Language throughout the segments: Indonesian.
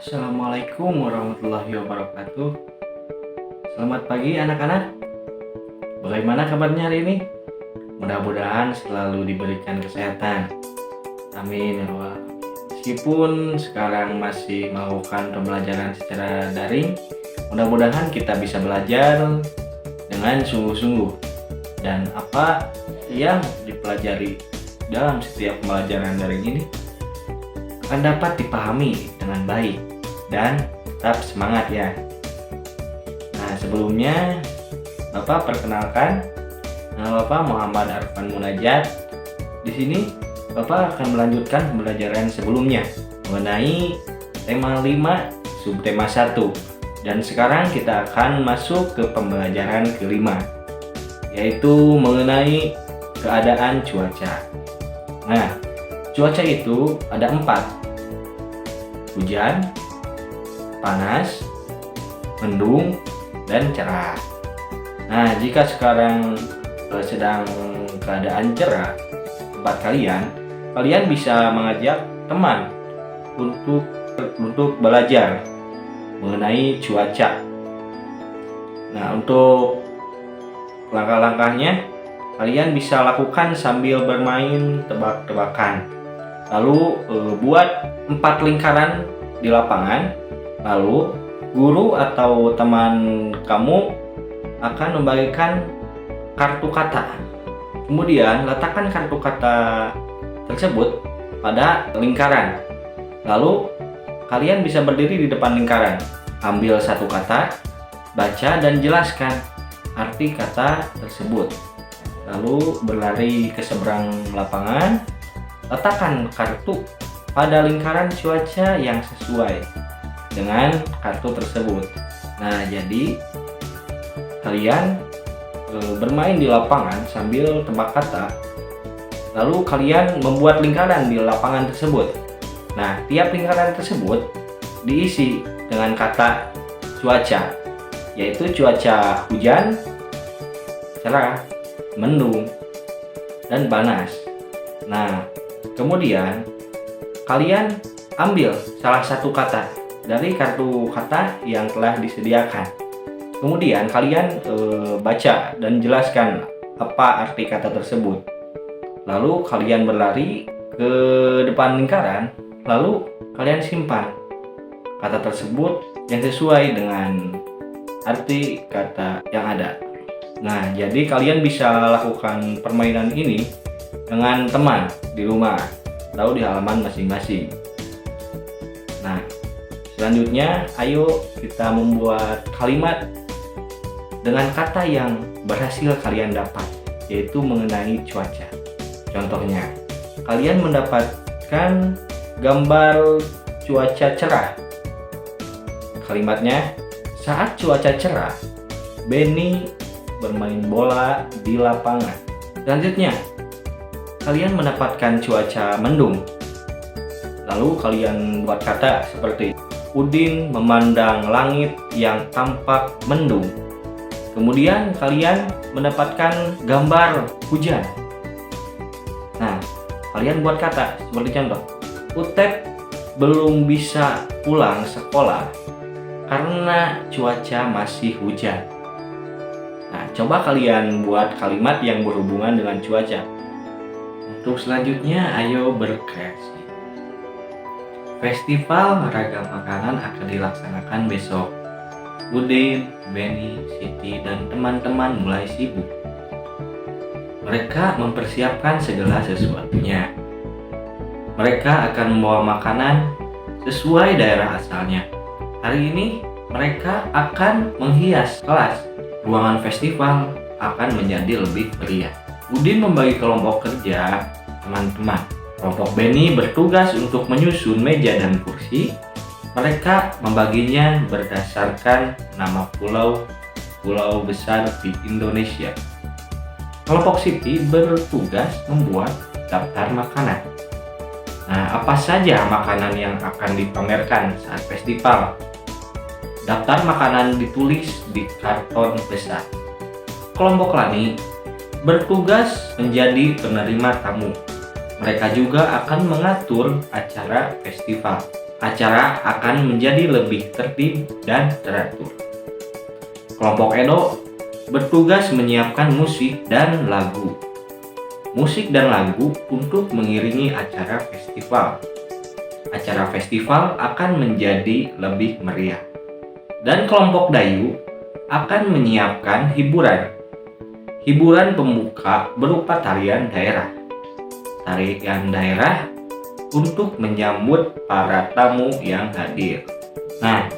Assalamualaikum warahmatullahi wabarakatuh. Selamat pagi anak-anak. Bagaimana kabarnya hari ini? Mudah-mudahan selalu diberikan kesehatan. Amin ya Allah. Meskipun sekarang masih melakukan pembelajaran secara daring, mudah-mudahan kita bisa belajar dengan sungguh-sungguh. Dan apa yang dipelajari dalam setiap pembelajaran daring ini akan dapat dipahami dengan baik dan tetap semangat ya. Nah, sebelumnya Bapak perkenalkan, nama Bapak Muhammad Arfan Munajat. Di sini Bapak akan melanjutkan pembelajaran sebelumnya mengenai tema 5 subtema 1. Dan sekarang kita akan masuk ke pembelajaran kelima, yaitu mengenai keadaan cuaca. Nah, cuaca itu ada 4: hujan, panas, mendung, dan cerah. Nah, jika sekarang sedang keadaan cerah tempat kalian bisa mengajak teman untuk belajar mengenai cuaca. Nah, untuk langkah-langkahnya kalian bisa lakukan sambil bermain tebak-tebakan. Lalu buat 4 lingkaran di lapangan. Lalu guru atau teman kamu akan membagikan kartu kata. Kemudian letakkan kartu kata tersebut pada lingkaran. Lalu kalian bisa berdiri di depan lingkaran. Ambil satu kata, baca dan jelaskan arti kata tersebut. Lalu berlari ke seberang lapangan. Letakkan kartu pada lingkaran cuaca yang sesuai dengan kartu tersebut. Nah, jadi kalian bermain di lapangan sambil tebak kata. Lalu kalian membuat lingkaran di lapangan tersebut. Nah, tiap lingkaran tersebut diisi dengan kata cuaca, yaitu cuaca hujan, cerah, mendung, dan panas. Nah, kemudian kalian ambil salah satu kata dari kartu kata yang telah disediakan. Kemudian kalian baca dan jelaskan apa arti kata tersebut. Lalu kalian berlari ke depan lingkaran. Lalu kalian simpan kata tersebut yang sesuai dengan arti kata yang ada. Nah, jadi kalian bisa lakukan permainan ini dengan teman di rumah atau di halaman masing-masing. Nah, selanjutnya ayo kita membuat kalimat dengan kata yang berhasil kalian dapat, yaitu mengenai cuaca. Contohnya, kalian mendapatkan gambar cuaca cerah. Kalimatnya, saat cuaca cerah, Benny bermain bola di lapangan. Selanjutnya, kalian mendapatkan cuaca mendung. Lalu kalian buat kata seperti Udin memandang langit yang tampak mendung. Kemudian kalian mendapatkan gambar hujan. Nah, kalian buat kata seperti contoh, Utep belum bisa pulang sekolah karena cuaca masih hujan. Nah, coba kalian buat kalimat yang berhubungan dengan cuaca. Untuk selanjutnya, ayo berkreasi. Festival ragam makanan akan dilaksanakan besok. Udin, Benny, Siti, dan teman-teman mulai sibuk. Mereka mempersiapkan segala sesuatunya. Mereka akan membawa makanan sesuai daerah asalnya. Hari ini, mereka akan menghias kelas. Ruangan festival akan menjadi lebih meriah. Udin membagi kelompok kerja teman-teman. Kelompok Benny bertugas untuk menyusun meja dan kursi. Mereka membaginya berdasarkan nama pulau besar di Indonesia. Kelompok Siti bertugas membuat daftar makanan. Nah, apa saja makanan yang akan dipamerkan saat festival? Daftar makanan ditulis di karton besar. Kelompok Lani bertugas menjadi penerima tamu. Mereka juga akan mengatur acara festival. acara akan menjadi lebih tertib dan teratur. Kelompok Edo bertugas menyiapkan musik dan lagu. Musik dan lagu untuk mengiringi acara festival. Acara festival akan menjadi lebih meriah. Dan kelompok Dayu akan menyiapkan hiburan. Hiburan pembuka berupa tarian daerah. Tarian daerah untuk menyambut para tamu yang hadir. Nah,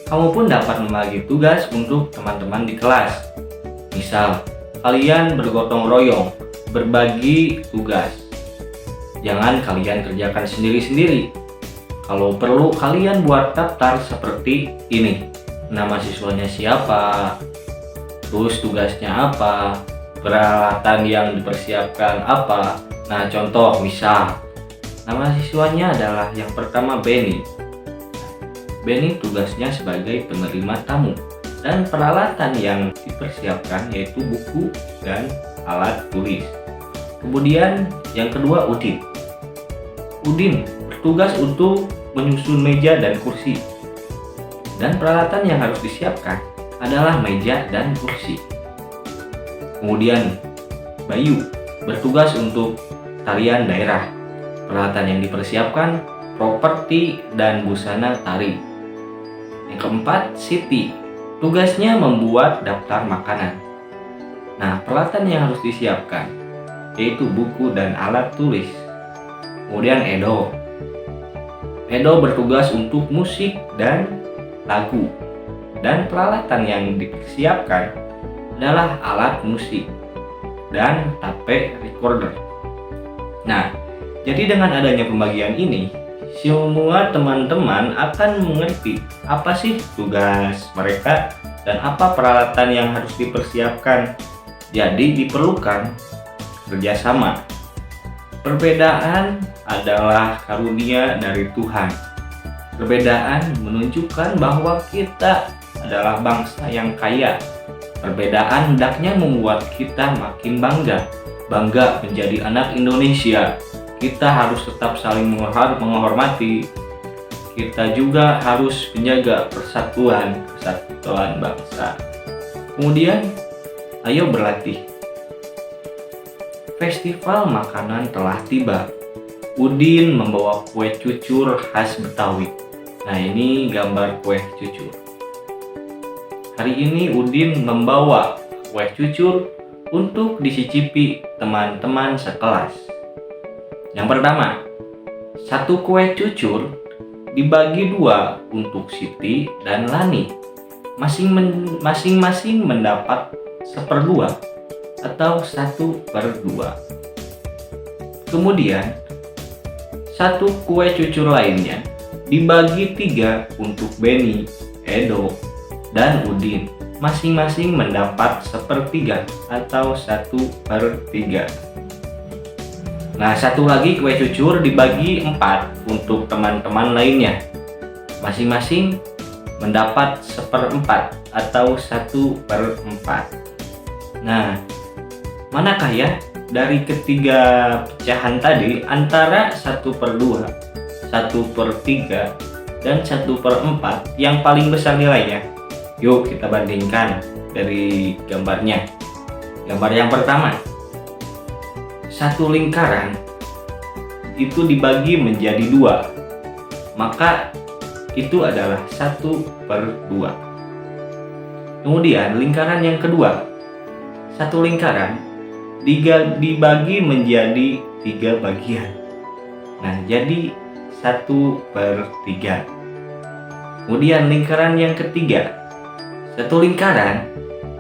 kamu pun dapat membagi tugas untuk teman-teman di kelas. Misal, kalian bergotong royong, berbagi tugas. Jangan kalian kerjakan sendiri-sendiri. Kalau perlu, kalian buat daftar seperti ini. Nama siswanya siapa, terus tugasnya apa, peralatan yang dipersiapkan apa. Nah, contoh misal nama siswanya adalah yang pertama Benny. Benny tugasnya sebagai penerima tamu, dan peralatan yang dipersiapkan yaitu buku dan alat tulis. Kemudian yang kedua Udin. Udin bertugas untuk menyusun meja dan kursi. Dan peralatan yang harus disiapkan adalah meja dan kursi. Kemudian Bayu bertugas untuk tarian daerah. Peralatan yang dipersiapkan properti dan busana tari. Yang keempat Siti. Tugasnya membuat daftar makanan. Nah, peralatan yang harus disiapkan yaitu buku dan alat tulis. Kemudian Edo. Edo bertugas untuk musik dan lagu, dan peralatan yang disiapkan adalah alat musik dan tape recorder. Nah, jadi dengan adanya pembagian ini, semua teman-teman akan mengerti apa sih tugas mereka dan apa peralatan yang harus dipersiapkan. Jadi diperlukan kerjasama. Perbedaan adalah karunia dari Tuhan. Perbedaan menunjukkan bahwa kita adalah bangsa yang kaya. Perbedaan hendaknya membuat kita makin bangga menjadi anak Indonesia. Kita harus tetap saling menghormati. Kita juga harus menjaga persatuan bangsa. Kemudian, ayo berlatih. Festival makanan telah tiba. Udin membawa kue cucur khas Betawi. Nah, ini gambar kue cucur. Hari ini Udin membawa kue cucur untuk disicipi teman-teman sekelas. Yang pertama, satu kue cucur dibagi dua untuk Siti dan Lani. Masing-masing mendapat 1/2 atau 1/2. Kemudian, satu kue cucur lainnya dibagi 3 untuk Benny, Edo, dan Udin. Masing-masing mendapat 1/3 atau 1/3. Nah, satu lagi kue cucur dibagi 4 untuk teman-teman lainnya. Masing-masing mendapat 1/4 atau 1/4. Nah, manakah ya dari ketiga pecahan tadi antara 1/2, 1/3, dan 1/4 yang paling besar nilainya? Yuk kita bandingkan dari gambarnya. Gambar yang pertama, satu lingkaran itu dibagi menjadi 2, maka itu adalah 1/2. Kemudian lingkaran yang kedua, satu lingkaran dibagi menjadi 3 bagian. Nah, jadi 1/3. Kemudian lingkaran yang ketiga, satu lingkaran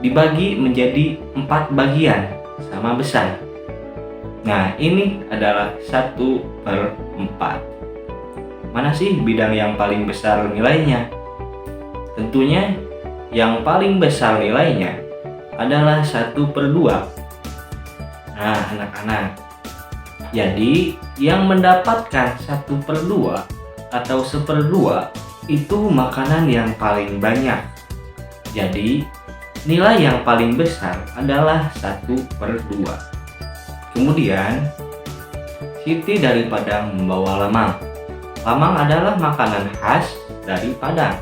dibagi menjadi 4 bagian sama besar. Nah, ini adalah 1/4. Mana sih bidang yang paling besar nilainya? Tentunya yang paling besar nilainya adalah 1/2. Nah, anak-anak, jadi yang mendapatkan 1/2 atau 1/2 itu makanan yang paling banyak. Jadi nilai yang paling besar adalah 1/2. Kemudian Siti dari Padang membawa lemang. Lamang adalah makanan khas dari Padang.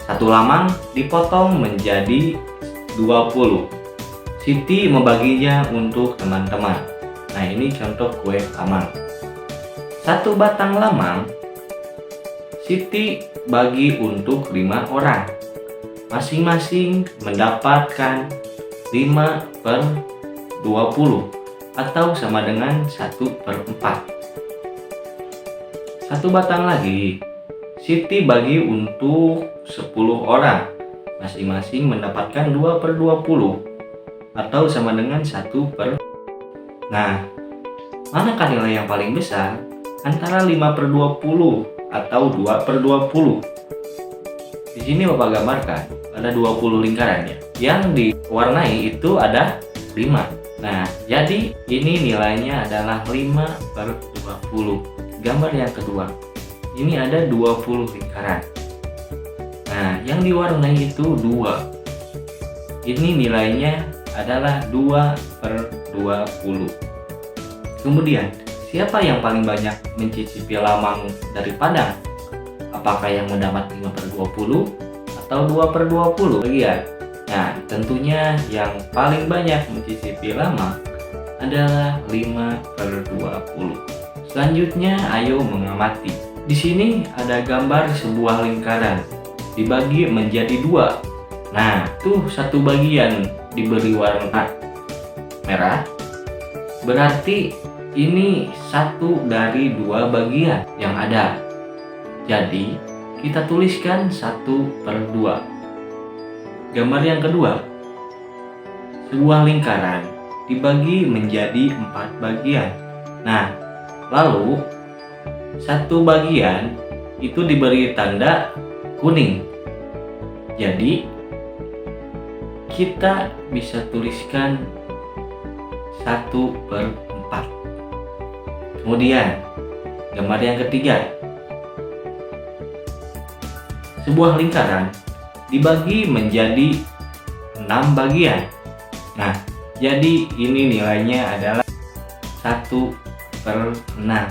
Satu lamang dipotong menjadi 20. Siti membaginya untuk teman-teman. Nah, ini contoh kue lamang. Satu batang lamang Siti bagi untuk 5 orang. Masing-masing mendapatkan 5/20 atau sama dengan 1/4. Satu batang lagi Siti bagi untuk 10 orang. Masing-masing mendapatkan 2/20 atau sama dengan 1/. Nah, manakah nilai yang paling besar antara 5/20 atau 2/20? Di sini Bapak gambarkan ada 20 lingkaran ya. Yang diwarnai itu ada 5. Nah, jadi ini nilainya adalah 5/20. Gambar yang kedua. Ini ada 20 lingkaran. Nah, yang diwarnai itu 2. Ini nilainya adalah 2/20. Kemudian, siapa yang paling banyak mencicipi lamang dari Padang? Apakah yang mendapat 5/20 atau 2/20 bagian? Nah, tentunya yang paling banyak mencicipi lamang adalah 5/20. Selanjutnya, ayo mengamati. Di sini ada gambar sebuah lingkaran dibagi menjadi 2. Nah, tuh satu bagian diberi warna merah, berarti ini satu dari 2 bagian yang ada. Jadi, kita tuliskan 1/2. Gambar yang kedua, sebuah lingkaran dibagi menjadi 4 bagian. Nah, lalu satu bagian itu diberi tanda kuning. Jadi, kita bisa tuliskan 1/4. Kemudian, gambar yang ketiga, sebuah lingkaran dibagi menjadi 6 bagian. Nah, jadi ini nilainya adalah 1/6.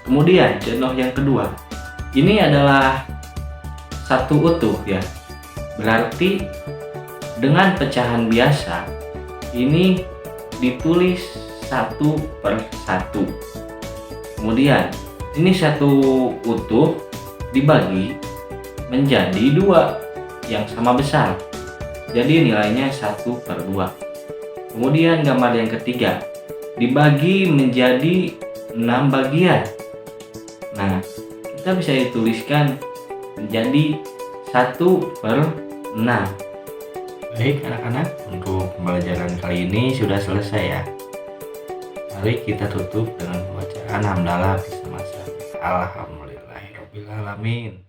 Kemudian, contoh yang kedua, ini adalah satu utuh ya. Berarti dengan pecahan biasa ini ditulis 1/1. Kemudian ini satu utuh dibagi menjadi 2 yang sama besar. Jadi nilainya 1/2. Kemudian gambar yang ketiga, dibagi menjadi 6 bagian. Nah, kita bisa dituliskan menjadi 1/6. Baik anak-anak, untuk pembelajaran kali ini sudah selesai ya. Mari kita tutup dengan bacaan hamdalah bersama-sama. Alhamdulillahirobbilalamin.